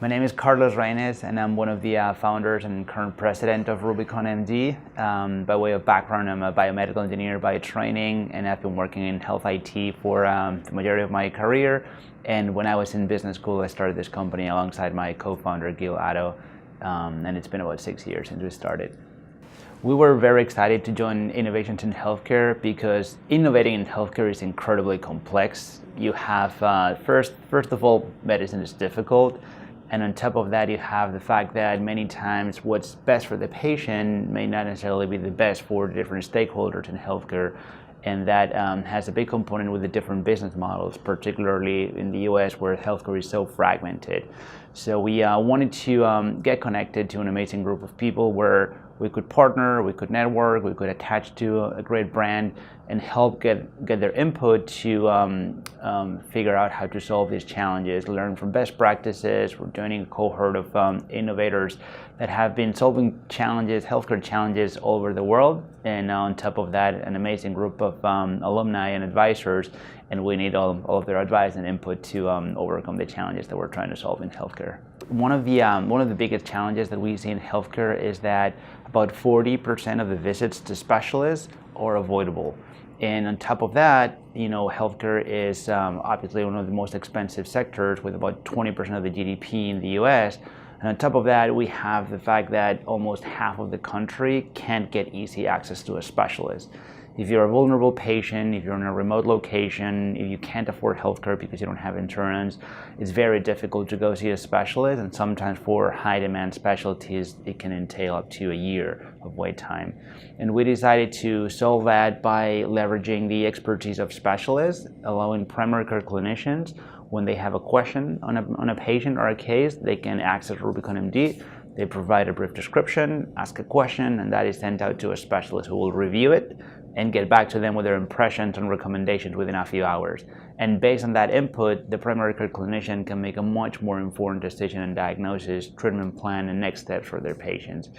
My name is Carlos Reines, and I'm one of the founders and current president of RubiconMD. By way of background, I'm a biomedical engineer by training, and I've been working in health IT for the majority of my career. And when I was in business school, I started this company alongside my co-founder, Gil Otto, and it's been about 6 years since we started. We were very excited to join innovations in healthcare because innovating in healthcare is incredibly complex. You have, first of all, medicine is difficult. And on top of that, you have the fact that many times what's best for the patient may not necessarily be the best for the different stakeholders in healthcare. And that has a big component with the different business models, particularly in the US where healthcare is so fragmented. So we wanted to get connected to an amazing group of people where we could partner, we could network, we could attach to a great brand and help get their input to figure out how to solve these challenges, learn from best practices. We're joining a cohort of innovators that have been solving challenges, healthcare challenges all over the world. And on top of that, an amazing group of alumni and advisors, and we need all of their advice and input to overcome the challenges that we're trying to solve in healthcare. One of the biggest challenges that we see in healthcare is that about 40% of the visits to specialists are avoidable. And on top of that, healthcare is obviously one of the most expensive sectors with about 20% of the GDP in the US. And on top of that, we have the fact that almost half of the country can't get easy access to a specialist. If you're a vulnerable patient, if you're in a remote location, if you can't afford healthcare because you don't have insurance, it's very difficult to go see a specialist. And sometimes for high demand specialties, it can entail up to a year of wait time. And we decided to solve that by leveraging the expertise of specialists, allowing primary care clinicians, when they have a question on a patient or a case, they can access RubiconMD. They provide a brief description, ask a question, and that is sent out to a specialist who will review it and get back to them with their impressions and recommendations within a few hours. And based on that input, the primary care clinician can make a much more informed decision and diagnosis, treatment plan, and next steps for their patients.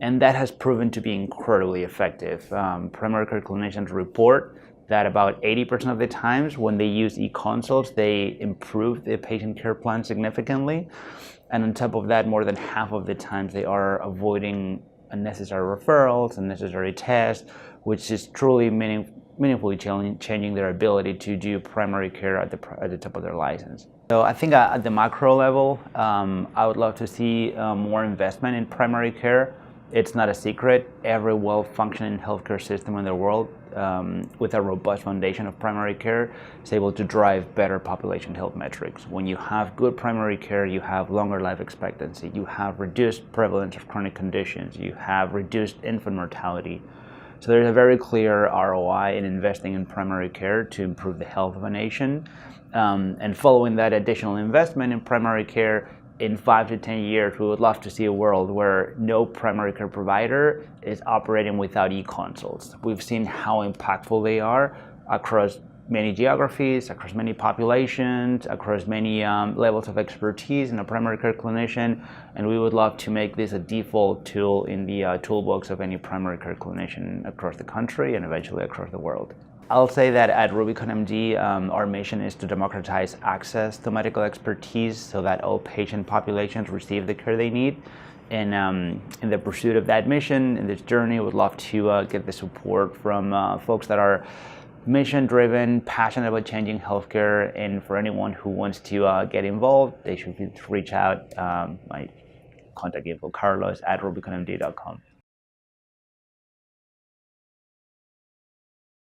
And that has proven to be incredibly effective. Primary care clinicians report that about 80% of the times when they use e-consults, they improve the patient care plan significantly. And on top of that, more than half of the times they are avoiding unnecessary referrals, unnecessary tests, which is truly meaningfully changing their ability to do primary care at the top of their license. So I think at the macro level, I would love to see more investment in primary care. It's not a secret. Every well-functioning healthcare system in the world with a robust foundation of primary care is able to drive better population health metrics. When you have good primary care, you have longer life expectancy, you have reduced prevalence of chronic conditions, you have reduced infant mortality. So there's a very clear ROI in investing in primary care to improve the health of a nation. And following that additional investment in primary care, in 5 to 10 years, we would love to see a world where no primary care provider is operating without e-consults. We've seen how impactful they are across many geographies, across many populations, across many levels of expertise in a primary care clinician, and we would love to make this a default tool in the toolbox of any primary care clinician across the country and eventually across the world. I'll say that at RubiconMD, our mission is to democratize access to medical expertise so that all patient populations receive the care they need. And in the pursuit of that mission, in this journey, we'd love to get the support from folks that are mission-driven, passionate about changing healthcare, and for anyone who wants to get involved, they should reach out. My contact info, carlos@rubiconmd.com.